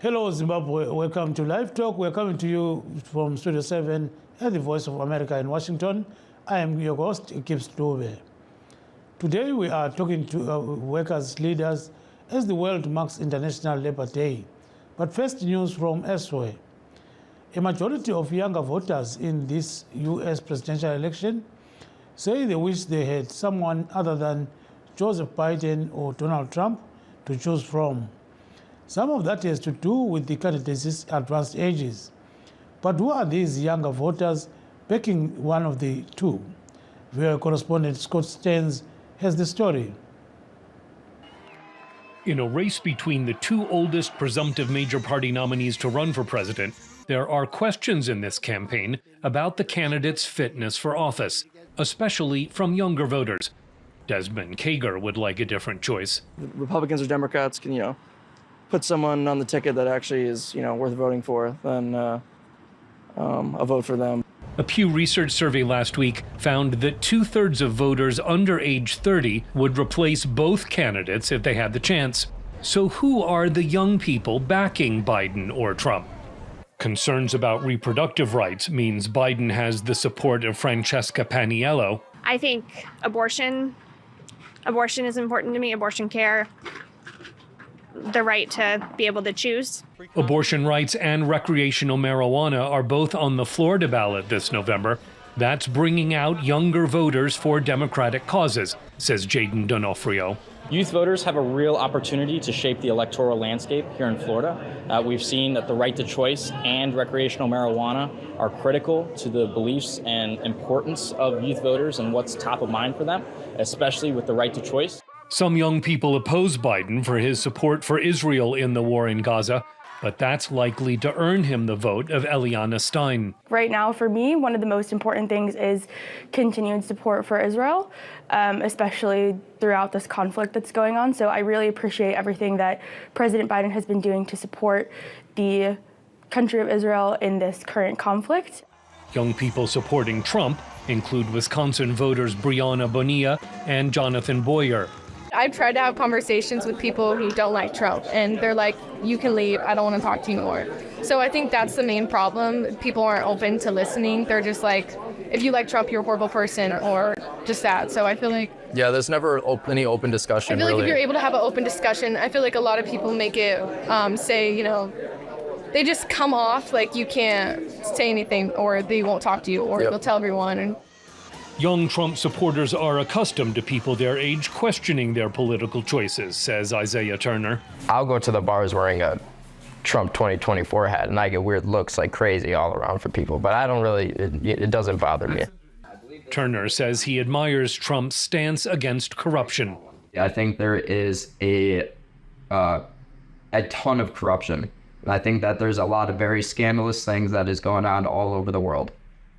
Hello, Zimbabwe. Welcome to Livetalk. We're coming to you from Studio 7 at the Voice of America in Washington. I am your host, Kips Dube. Today we are talking to workers' leaders as the world marks International Labour Day. But first, news from elsewhere. A majority of younger voters in this U.S. presidential election say they wish they had someone other than Joseph Biden or Donald Trump to choose from. Some of that has to do with the candidates' advanced ages. But who are these younger voters backing one of the two? VOA correspondent Scott Stearns has the story. In a race between the two oldest presumptive major party nominees to run for president, there are questions in this campaign about the candidates' fitness for office, especially from younger voters. Desmond Kager would like a different choice. Republicans or Democrats can, put someone on the ticket that actually is, worth voting for, then a vote for them. A Pew Research survey last week found that 2/3 of voters under age 30 would replace both candidates if they had the chance. So who are the young people backing Biden or Trump? Concerns about reproductive rights means Biden has the support of Francesca Paniello. I think abortion is important to me, abortion care, the right to be able to choose. Abortion rights and recreational marijuana are both on the Florida ballot this November. That's bringing out younger voters for Democratic causes, says Jaden D'Onofrio. Youth voters have a real opportunity to shape the electoral landscape here in Florida. We've seen that the right to choice and recreational marijuana are critical to the beliefs and importance of youth voters and what's top of mind for them, especially with the right to choice. Some young people oppose Biden for his support for Israel in the war in Gaza, but that's likely to earn him the vote of Eliana Stein. Right now, for me, one of the most important things is continued support for Israel, especially throughout this conflict that's going on. So I really appreciate everything that President Biden has been doing to support the country of Israel in this current conflict. Young people supporting Trump include Wisconsin voters Brianna Bonilla and Jonathan Boyer. I've tried to have conversations with people who don't like Trump, and they're like, you can leave, I don't want to talk to you more. So I think that's the main problem. People aren't open to listening. They're just like, if you like Trump, you're a horrible person, or just that. So I feel like... Yeah, there's never any open discussion, I feel like if you're able to have an open discussion, I feel like a lot of people make it say, they just come off like you can't say anything, or they won't talk to you, or they'll tell everyone. And young Trump supporters are accustomed to people their age questioning their political choices, says Isaiah Turner. I'll go to the bars wearing a Trump 2024 hat, and I get weird looks like crazy all around for people, but I don't really, it doesn't bother me. Turner says he admires Trump's stance against corruption. I think there is a ton of corruption. And I think that there's a lot of very scandalous things that is going on all over the world.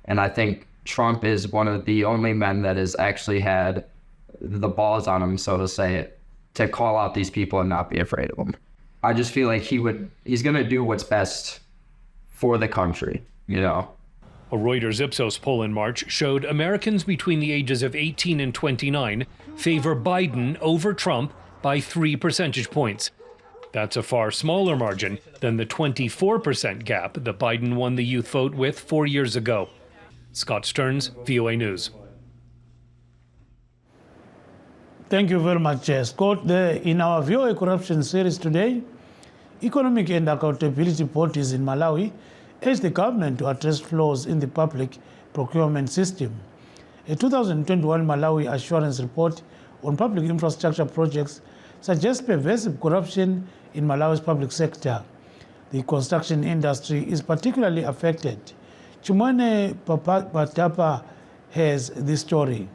And I think Trump is one of the only men that has actually had the balls on him, so to say, to call out these people and not be afraid of them. I just feel like he's going to do what's best for the country, A Reuters Ipsos poll in March showed Americans between the ages of 18 and 29 favor Biden over Trump by 3 percentage points. That's a far smaller margin than the 24% gap that Biden won the youth vote with 4 years ago. Scott Stearns, VOA News. Thank you very much, Scott. In our VOA Corruption series today, Economic and Accountability Bodies in Malawi urge the government to address flaws in the public procurement system. A 2021 Malawi Assurance Report on public infrastructure projects suggests pervasive corruption in Malawi's public sector. The construction industry is particularly affected. Chumane Patapa has this story.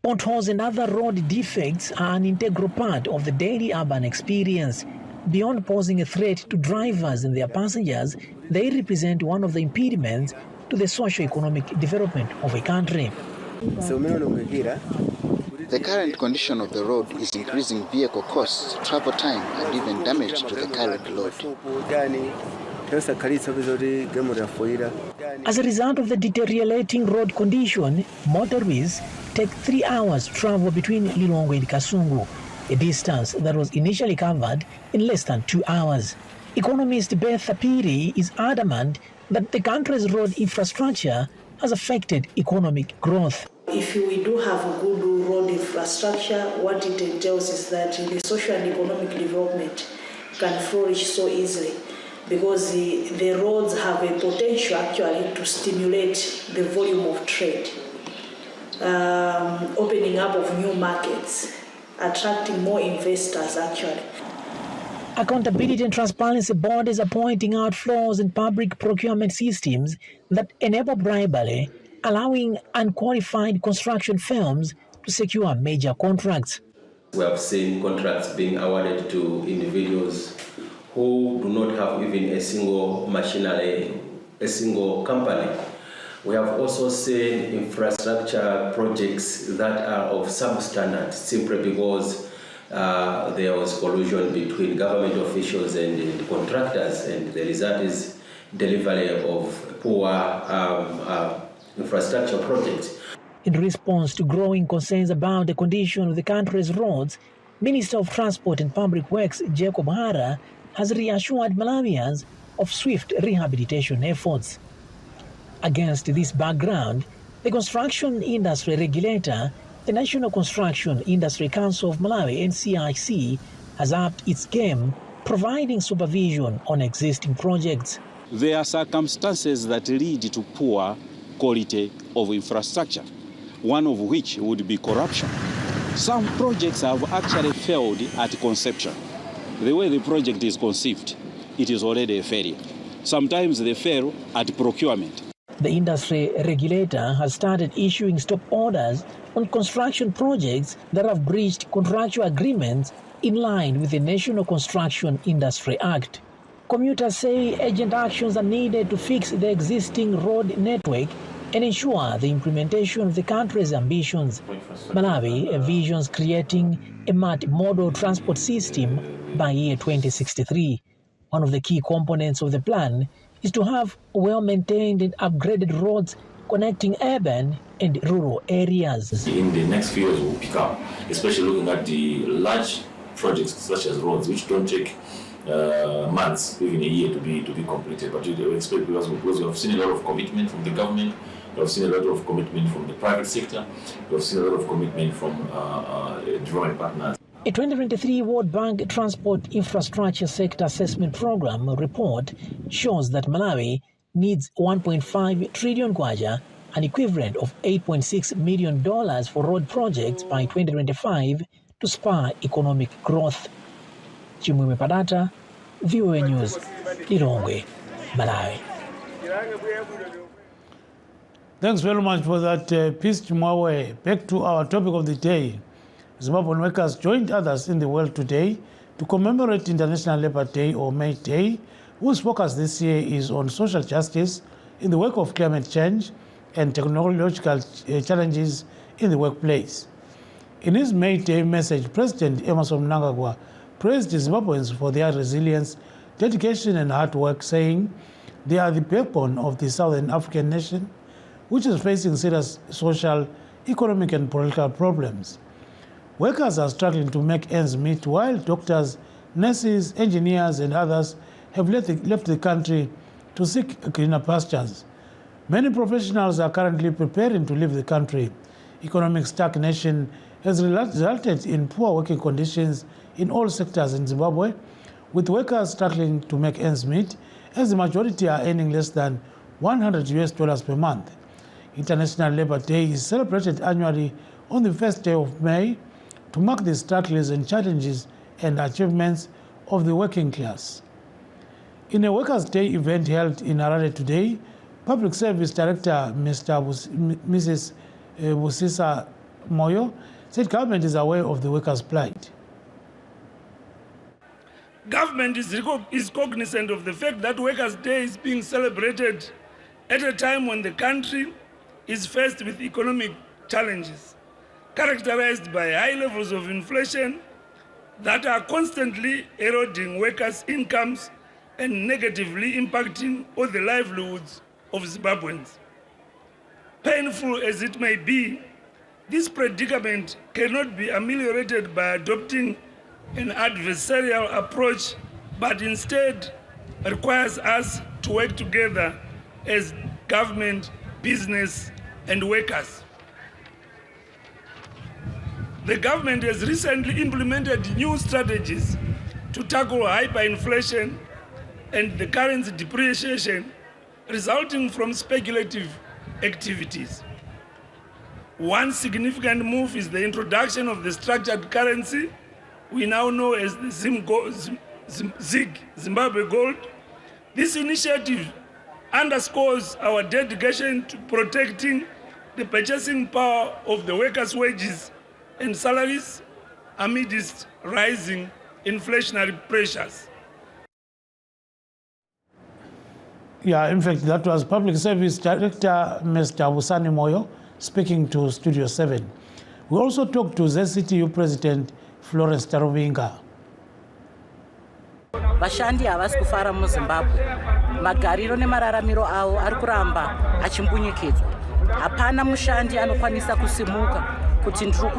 Potholes and other road defects are an integral part of the daily urban experience. Beyond posing a threat to drivers and their passengers, they represent one of the impediments to the socio-economic development of a country. The current condition of the road is increasing vehicle costs, travel time, and even damage to the current load. As a result of the deteriorating road condition, motorists take 3 hours to travel between Lilongwe and Kasungu, a distance that was initially covered in less than 2 hours. Economist Beth Apiri is adamant that the country's road infrastructure has affected economic growth. If we do have a good road infrastructure, what it entails is that the social and economic development can flourish so easily, because the roads have a potential actually to stimulate the volume of trade, opening up of new markets, attracting more investors actually. Accountability and Transparency bodies are pointing out flaws in public procurement systems that enable bribery, allowing unqualified construction firms to secure major contracts. We have seen contracts being awarded to individuals who do not have even a single machinery, a single company. We have also seen infrastructure projects that are of substandard simply because there was collusion between government officials and contractors, and the result is delivery of poor infrastructure projects. In response to growing concerns about the condition of the country's roads, Minister of Transport and Public Works Jacob Hara has reassured Malawians of swift rehabilitation efforts. Against this background, the construction industry regulator, the National Construction Industry Council of Malawi, NCIC, has upped its game, providing supervision on existing projects. There are circumstances that lead to poor quality of infrastructure, one of which would be corruption. Some projects have actually failed at conception. The way the project is conceived, it is already a failure. Sometimes they fail at procurement. The industry regulator has started issuing stop orders on construction projects that have breached contractual agreements in line with the National Construction Industry Act. Commuters say urgent actions are needed to fix the existing road network and ensure the implementation of the country's ambitions. Malawi envisions creating a multimodal transport system by year 2063. One of the key components of the plan is to have well-maintained and upgraded roads connecting urban and rural areas. In the next few years, we'll pick up, especially looking at the large projects such as roads, which don't take months, even a year to be completed. But we expect, because we have seen a lot of commitment from the government, we have seen a lot of commitment from the private sector, we have seen a lot of commitment from development partners. A 2023 World Bank Transport Infrastructure Sector Assessment Program report shows that Malawi needs 1.5 trillion kwacha, an equivalent of $8.6 million for road projects by 2025 to spur economic growth. Chimwemwe Padata, VOA News, Lilongwe, Malawi. Thanks very much for that, Peace Chimwawe. Back to our topic of the day. Zimbabwean workers joined others in the world today to commemorate International Labour Day, or May Day, whose focus this year is on social justice in the wake of climate change and technological challenges in the workplace. In his May Day message, President Emmerson Mnangagwa praised Zimbabweans for their resilience, dedication and hard work, saying they are the backbone of the Southern African nation, which is facing serious social, economic and political problems. Workers are struggling to make ends meet, while doctors, nurses, engineers and others have left the country to seek greener pastures. Many professionals are currently preparing to leave the country. Economic stagnation has resulted in poor working conditions in all sectors in Zimbabwe, with workers struggling to make ends meet, as the majority are earning less than $100 per month. International Labour Day is celebrated annually on the first day of May to mark the struggles and challenges and achievements of the working class. In a Workers' Day event held in Harare today, Public Service Director Mrs. Busisa Moyo said government is aware of the workers' plight. Government is cognizant of the fact that Workers' Day is being celebrated at a time when the country is faced with economic challenges, characterized by high levels of inflation that are constantly eroding workers' incomes and negatively impacting on the livelihoods of Zimbabweans. Painful as it may be, this predicament cannot be ameliorated by adopting an adversarial approach, but instead requires us to work together as government, business, and workers. The government has recently implemented new strategies to tackle hyperinflation and the currency depreciation resulting from speculative activities. One significant move is the introduction of the structured currency we now know as the Zimbabwe Gold. This initiative underscores our dedication to protecting the purchasing power of the workers' wages and salaries amidst rising inflationary pressures. Yeah, in fact, that was Public Service Director Mr. Busani Moyo speaking to Studio 7. We also talked to ZCTU President Florence Tarubinga. Vashandi havasi kufara muZimbabwe. Magariro nemararamiro avo ari kuramba achimbunyikidzwa. Hapana mushandi anokwanisa kusimuka kuti ndiri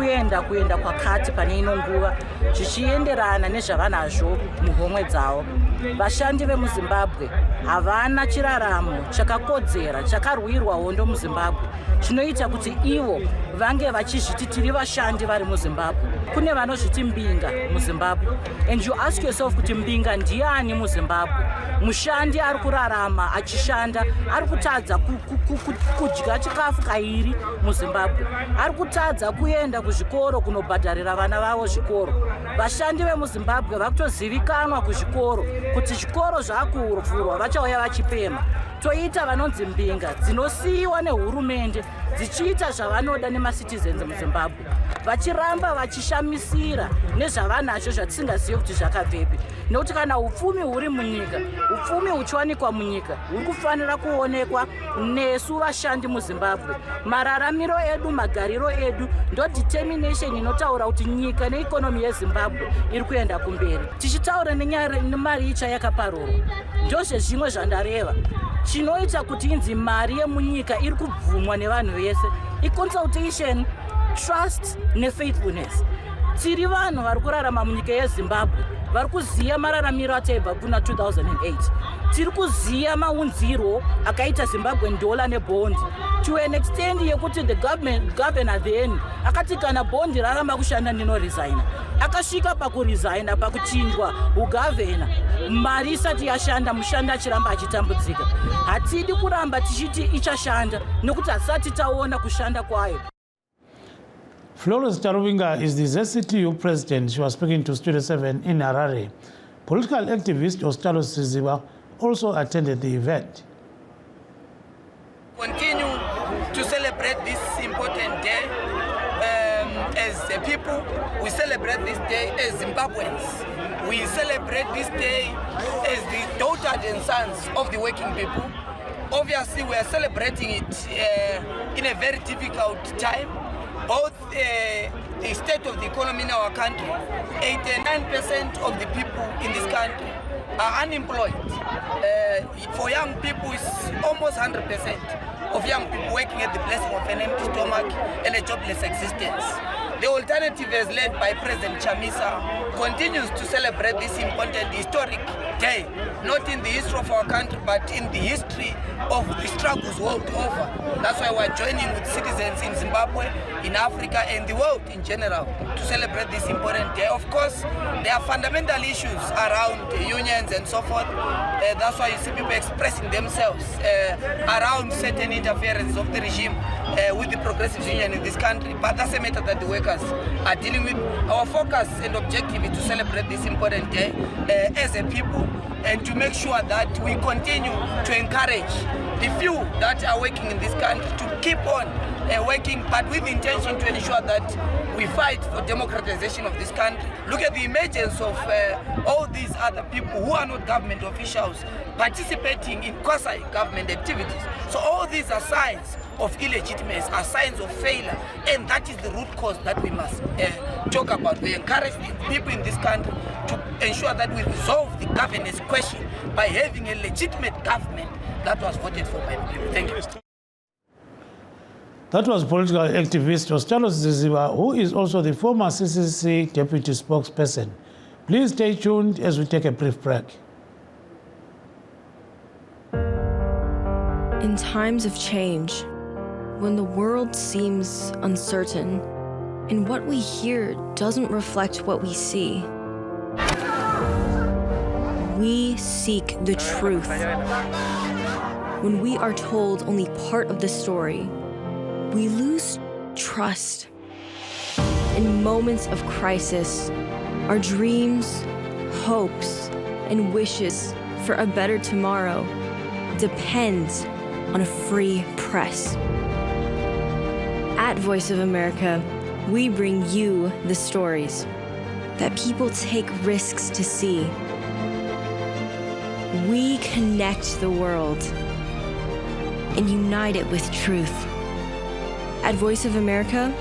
kuenda kwakati pane ino nguva zvichienderana nezvavanazvo muhomwe dzavo. Vashandi vemuZimbabwe havana chiraramo chakakodzera chakarwirwa hondo muZimbabwe chinoita kuti ivo vange vachizviti tiri vashandi vari muZimbabwe. Kune vanozviti mbinga muZimbabwe, and you ask yourself kuti mbinga ndiani muZimbabwe? Mushandi ari kurarama achishanda ari kutadza kudya chikafu kairi muZimbabwe, ari kutadza kuenda kuzvikoro kunobhadharira vana vavo zvikoro. Vashandi vemuZimbabwe vakutozivikanwa kuzvikoro kuti zvikoro zvakuvhurwa vachauya vachipema. Toita vanonzi mbinga dzinosiyiwa nehurumende dzichiita zvavanoda nemasitizens muZimbabwe, vachiramba vachishamisira nezvavanazvo zvatisingazivi kuti zvakabvepi. Nekuti kana upfumi huri munyika, upfumi huchiwanikwa munyika, huri kufanira kuonekwa nesu vashandi muZimbabwe. Mararamiro edu, magariro edu ndo determination inotaura kuti nyika neikonomi yeZimbabwe iri kuenda kumberi. Tichitaura nemari icha yakaparurwa, ndozve zvimwe zvandareva. Chinoita kuti inzi mari yemunyika iri kubvumwa nevanhu vese iconsultation, trust nefaithfulness. Tiri vanhu vari kurarama munyika yeZimbabwe vari kuziya mararamiro ataibva kuna 2008. Tiri kuziya maunziro akaita Zimbabwean dollar nebond to an extent yekuti the governor then akati kana bondi raramba kushanda ndinoresigna. Akasvika pakuresigna, pakuchinjwa ugavhena, mari isati yashanda, mushandi achiramba achitambudzika. Hatidi kuramba tichiti ichashanda nekuti hasati taona kushanda kwayo. Florence Tarubinga is the ZCTU president. She was speaking to Studio 7 in Harare. Political activist Ostalo Siziba also attended the event. Continue to celebrate this important day. As a people, we celebrate this day as Zimbabweans. We celebrate this day as the daughters and sons of the working people. Obviously, we are celebrating it in a very difficult time. Both the state of the economy in our country, 89% of the people in this country are unemployed. For young people, it's almost 100% of young people working at the blessing of an empty stomach and a jobless existence. The alternative, as led by President Chamisa, continues to celebrate this important historic day, not in the history of our country, but in the history of the struggles world over. That's why we're joining with citizens in Zimbabwe, in Africa, and the world in general to celebrate this important day. Of course, there are fundamental issues around unions and so forth. That's why you see people expressing themselves around certain interference of the regime with the progressive union in this country. But that's a matter that the workers are dealing with. Our focus and objective is to celebrate this important day as a people and to make sure that we continue to encourage the few that are working in this country to keep on working, but with the intention to ensure that we fight for democratization of this country. Look at the emergence of all these other people who are not government officials participating in quasi-government activities. So all these are signs of illegitimacy are signs of failure, and that is the root cause that we must talk about. We encourage people in this country to ensure that we resolve the governance question by having a legitimate government that was voted for by the people. Thank you. That was political activist Ostalos Ziziba, who is also the former CCC deputy spokesperson. Please stay tuned as we take a brief break. In times of change, when the world seems uncertain and what we hear doesn't reflect what we see, we seek the truth. When we are told only part of the story, we lose trust. In moments of crisis, our dreams, hopes, and wishes for a better tomorrow depends on a free press. At Voice of America, we bring you the stories that people take risks to see. We connect the world and unite it with truth. At Voice of America,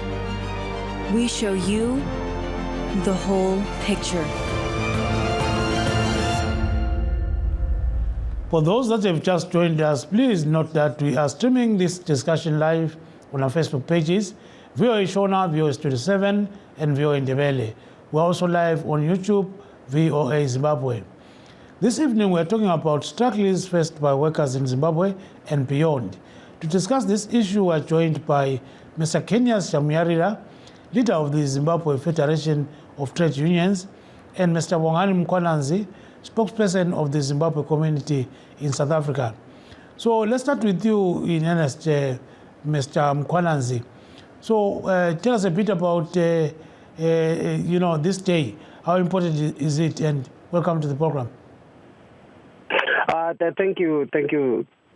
we show you the whole picture. For those that have just joined us, please note that we are streaming this discussion live on our Facebook pages, VOA Shona, VOA Studio 7, and VOA Ndebele. We're also live on YouTube, VOA Zimbabwe. This evening, we're talking about struggles faced by workers in Zimbabwe and beyond. To discuss this issue, we're joined by Mr. Kenyas Shamyarira, leader of the Zimbabwe Federation of Trade Unions, and Mr. Wongani Mkwananzi, spokesperson of the Zimbabwe community in South Africa. So let's start with you in earnest, Mr. Mkwananzi. So tell us a bit about this day. How important is it? And welcome to the program. Thank you,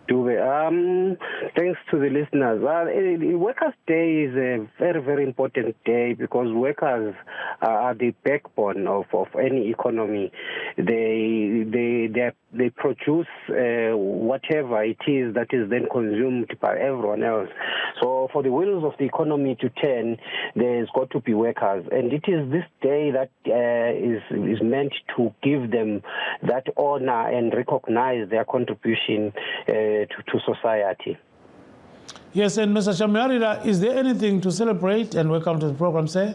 Dube. Thanks to the listeners. Workers' Day is a very, very important day because workers are the backbone of any economy. They produce whatever it is that is then consumed by everyone else. So for the wheels of the economy to turn, there's got to be workers. And it is this day that is meant to give them that honor and recognize their contribution to society. Yes, and Mr. Shamyarira, is there anything to celebrate? And welcome to the program, sir.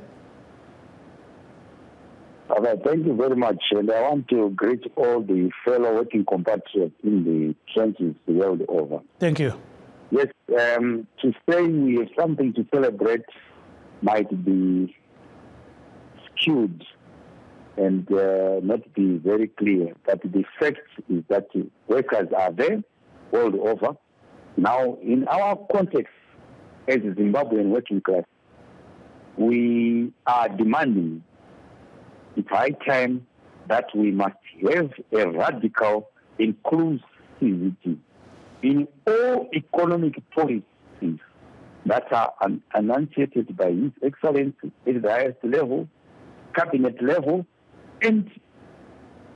Okay, thank you very much. And I want to greet all the fellow working compatriots in the trenches the world over. Thank you. Yes, to say we have something to celebrate might be skewed and not be very clear. But the fact is that workers are there world over. Now, in our context as a Zimbabwean working class, we are demanding it's high time that we must have a radical inclusivity in all economic policies that are enunciated by His Excellency at the highest level, cabinet level, and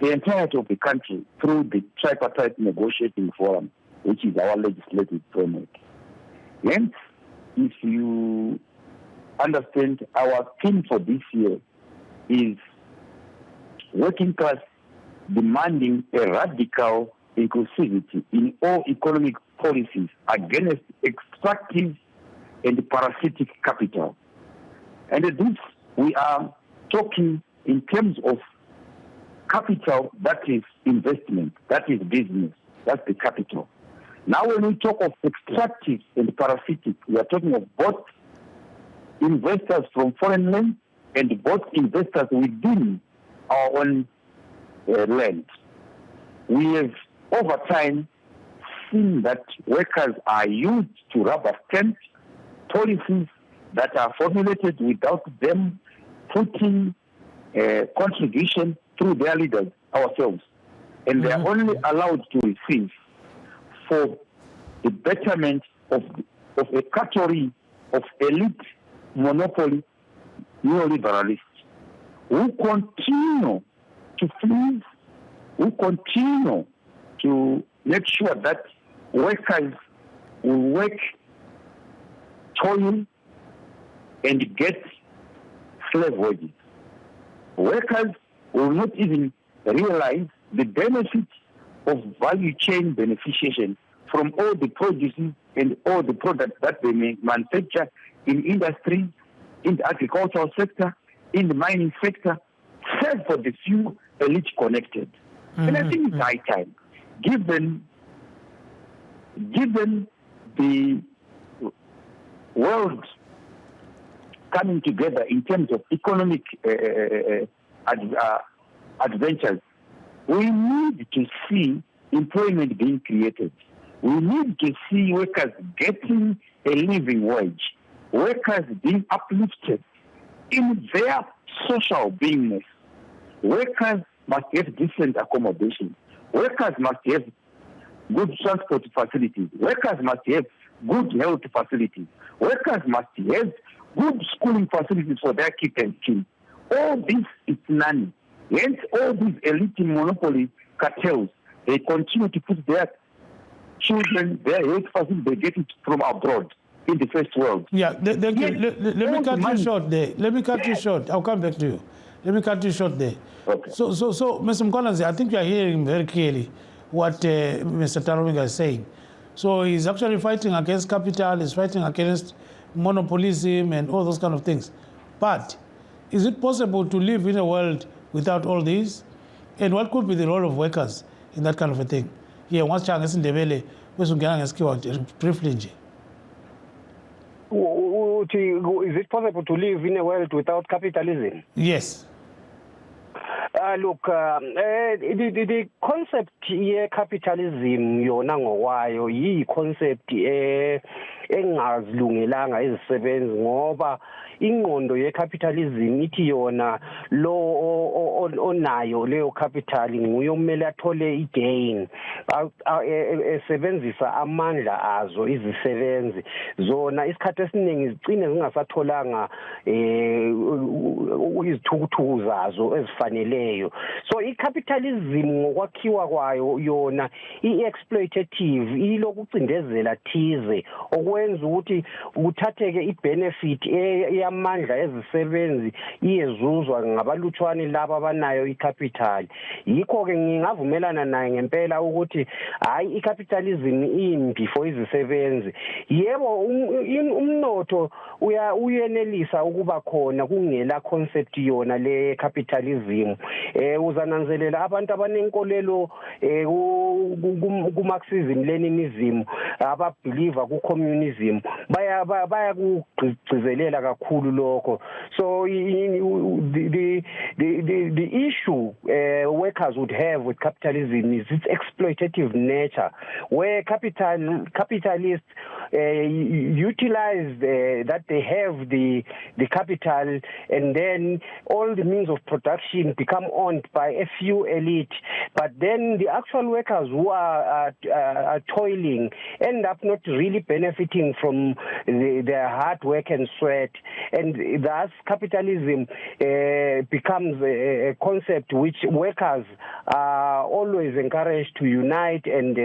the entirety of the country through the tripartite negotiating forum, which is our legislative framework. Hence, if you understand, our theme for this year is working class demanding a radical inclusivity in all economic policies against extractive and parasitic capital. And this, we are talking in terms of capital that is investment, that is business, that's the capital. Now when we talk of extractive and parasitic, we are talking of both investors from foreign land and both investors within our own land. We have over time seen that workers are used to rubber stamp policies that are formulated without them putting contribution through their leaders, ourselves. And they are only allowed to receive for the betterment of a category of elite monopoly neoliberalists who continue to please, who continue to make sure that workers will work toil and get slave wages. Workers will not even realize the benefits of value chain beneficiation from all the produces and all the products that they may manufacture in industry, in the agricultural sector, in the mining sector, save for the few elite connected. And I think it's high time, given the world coming together in terms of economic adventures, we need to see employment being created. We need to see workers getting a living wage, workers being uplifted in their social beingness. Workers must have decent accommodation. Workers must have good transport facilities. Workers must have good health facilities. Workers must have good schooling facilities for their kids and children. All this is none. Hence, all these elite monopoly cartels, they continue to put their children, their health facilities, they get it from abroad in the first world. Yeah, let me cut you short there. Let me cut you short. I'll come back to you. Let me cut you short there. Okay. So, Mr. Mkwananzi, I think you are hearing very clearly what Mr. Tarumiga is saying. So he's actually fighting against capital, he's fighting against monopolism and all those kind of things. But is it possible to live in a world without all these? And what could be the role of workers in that kind of a thing? Here, once Chang is in the belly, briefly. Is it possible to live in a world without capitalism? Yes. Look, the concept of capitalism yona ngokwayo yi concept engazilungelanga izisebenzi ngoba ingqondo ye-capitalism ithi yona lo onayo leyo capital nguye okumele athole i-gain esebenzisa amandla azo izisebenzi zona isikhathi esiningi zigcine zingasatholanga izithukuthuku zazo ezifaneleyo. So i-capitalism ngokwakhiwa kwayo yona i-exploitative ilokucindezela thize okwenza ukuthi kuthatheke i-benefit yamandla ezisebenzi iyezuzwa ngabalutshwane laba abanayo i-capital. Yikho-ke ngingavumelana naye ngempela ukuthi hayi i-capitalism imbi for izisebenzi. Yebo umnotho uyenelisa ukuba khona kungela concept yona le capitalism. Uzananzelela abantu abanenkolelo ku-Marxism Leninism ababeliever ku-communism baya kugcizelela kakhulu lokho. So the issue workers would have with capitalism is its exploitative nature, where capitalists utilize that they have the capital, and then all the means of production become owned by a few elite, but then the actual workers who are toiling end up not really benefiting from their hard work and sweat, and thus capitalism becomes a concept which workers are always encouraged to unite and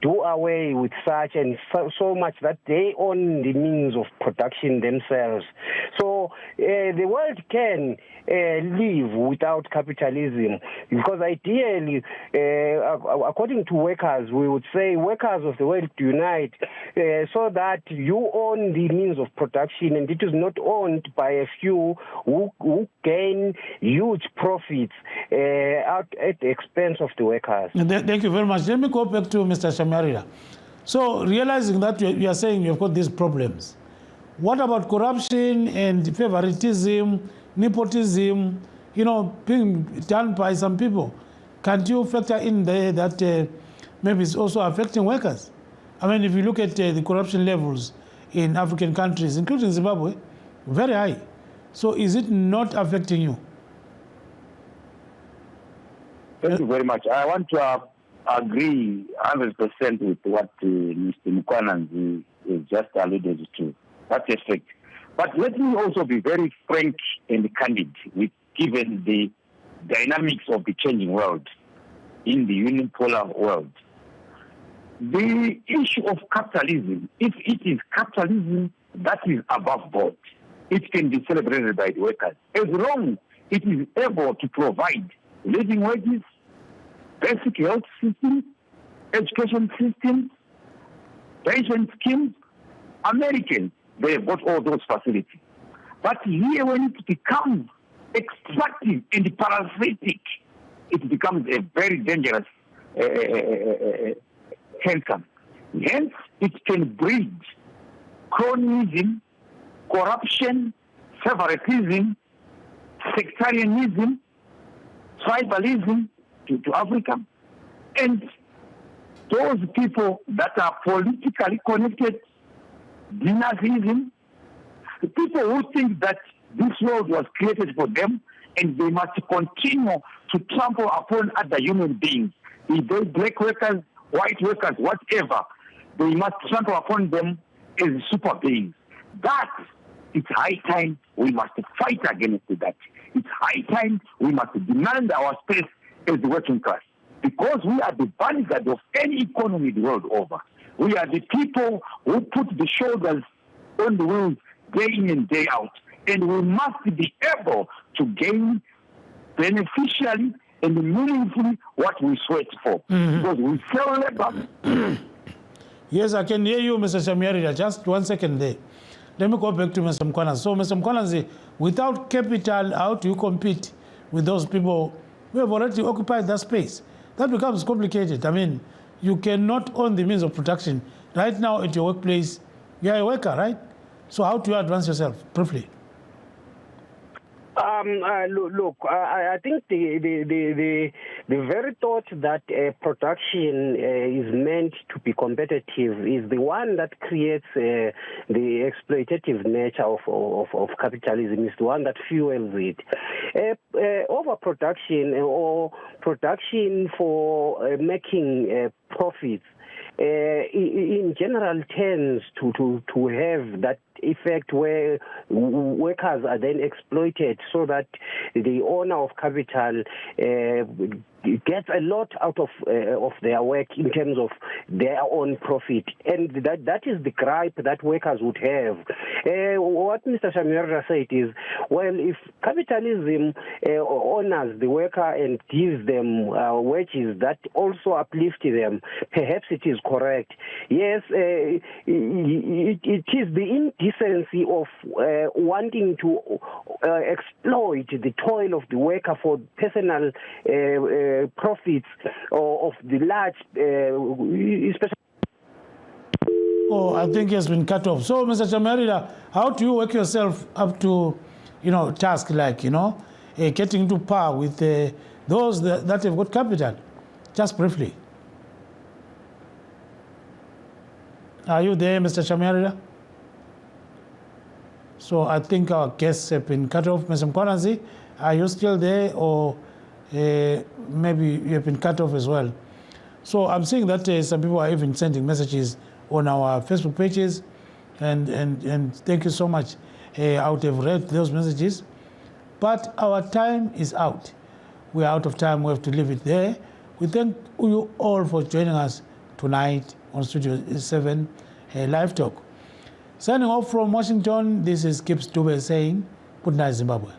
do away with such, and so much that they own the means of production themselves. So the world can live without capitalism, because ideally, according to workers, we would say workers of the world unite so that you own the means of production and it is not owned by a few who gain huge profits out at the expense of the workers. Thank you very much. Let me go back to Mr. Shamaria. So realizing that you are saying you've got these problems, what about corruption and favoritism, nepotism, being done by some people? Can't you factor in there that maybe it's also affecting workers? I mean, if you look at the corruption levels in African countries, including Zimbabwe, very high. So is it not affecting you? Thank you very much. I want to agree 100% with what Mr. Mkwananzi has just alluded to. That's a fact. But let me also be very frank and candid given the dynamics of the changing world, in the unipolar world. The issue of capitalism, if it is capitalism that is above board. It can be celebrated by the workers as long as it is able to provide living wages, basic health systems, education systems, pension schemes. Americans, they have got all those facilities. But here, when it becomes extractive and parasitic, it becomes a very dangerous outcome. Hence, it can breed cronyism, corruption, favoritism, sectarianism, tribalism to Africa. And those people that are politically connected, dynastism, the people who think that this world was created for them and they must continue to trample upon other human beings, be they black workers, white workers, whatever, they must trample upon them as super beings. That, it's high time we must fight against that. It's high time we must demand our space as the working class. Because we are the vanguard of any economy the world over. We are the people who put the shoulders on the wheels day in and day out. And we must be able to gain beneficially and meaningfully what we sweat for. Because we sell labor. Yes, I can hear you, Mr. Shamyarida. Just 1 second there. Let me go back to Mr. Mkwana. So, Mr. Mkwana, without capital, how do you compete with those people who have already occupied that space? That becomes complicated. I mean, you cannot own the means of production. Right now at your workplace, you are a worker, right? So how do you advance yourself, briefly? Look, I think the very thought that production is meant to be competitive is the one that creates the exploitative nature of capitalism, is the one that fuels it. Overproduction or production for making profits in general tends to have that effect where workers are then exploited so that the owner of capital gets a lot out of their work in terms of their own profit. And that is the gripe that workers would have. What Mr. Shamyarida said is, well, if capitalism honors the worker and gives them wages that also uplift them, perhaps it is correct. Yes, it is the indecency of wanting to exploit the toil of the worker for personal profits of the large, especially. Oh, I think he has been cut off. So, Mr. Shamyarida, how do you work yourself up to, task like, getting to par with those that have got capital? Just briefly. Are you there, Mr. Shamyarida? So I think our guests have been cut off. Mr. Mkwana, are you still there, or maybe you have been cut off as well? So I'm seeing that some people are even sending messages on our Facebook pages, and thank you so much. I would have read those messages, but our time is out. We are out of time. We have to leave it there. We thank you all for joining us tonight on Studio 7 Live Talk. Signing off from Washington, this is Gibbs Dube saying, good night, Zimbabwe.